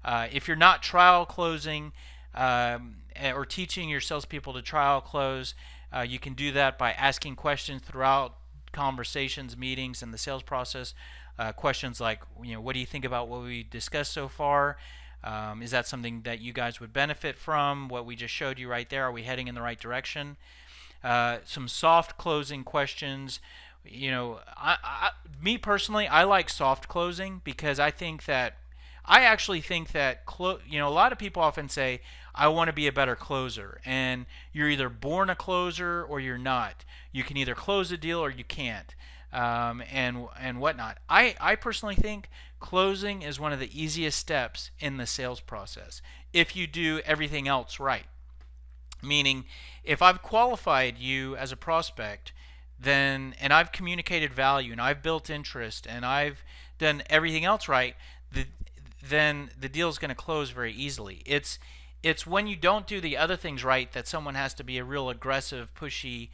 If you're not trial closing or teaching your salespeople to trial close, you can do that by asking questions throughout conversations, meetings, and the sales process. Questions like, what do you think about what we discussed so far? Is that something that you guys would benefit from? What we just showed you right there, are we heading in the right direction? Some soft closing questions. Me personally, I like soft closing because I actually think that a lot of people often say, I want to be a better closer, and you're either born a closer or you're not. You can either close a deal or you can't, and whatnot. I personally think closing is one of the easiest steps in the sales process if you do everything else right. Meaning, if I've qualified you as a prospect, and I've communicated value and I've built interest and I've done everything else right, then the deal is going to close very easily. It's when you don't do the other things right that someone has to be a real aggressive, pushy,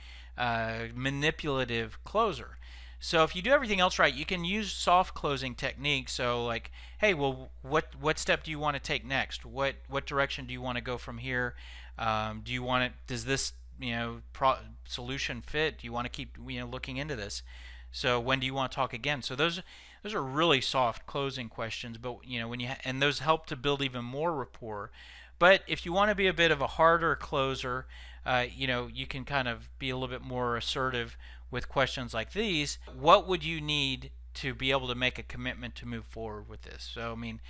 manipulative closer. So if you do everything else right, you can use soft closing techniques. So like, hey, well, what step do you want to take next? What direction do you want to go from here? Do you want it? Does this solution fit? Do you want to keep looking into this? So when do you want to talk again? So those are really soft closing questions, but when and those help to build even more rapport. But if you want to be a bit of a harder closer, you can kind of be a little bit more assertive with questions like these. What would you need to be able to make a commitment to move forward with this? So I mean,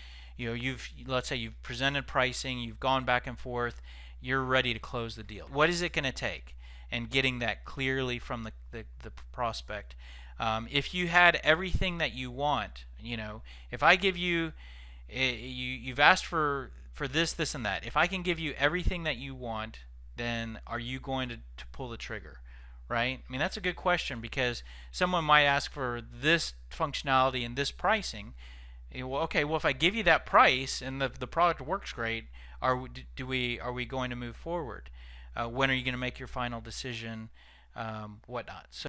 let's say you've presented pricing, you've gone back and forth, you're ready to close the deal. What is it going to take? And getting that clearly from the prospect. If you had everything that you want, if I give you, you've asked for this, and that. If I can give you everything that you want, then are you going to pull the trigger? Right? I mean, that's a good question because someone might ask for this functionality and this pricing. Well, okay, well, if I give you that price and the product works great, are we going to move forward? When are you going to make your final decision? Whatnot. So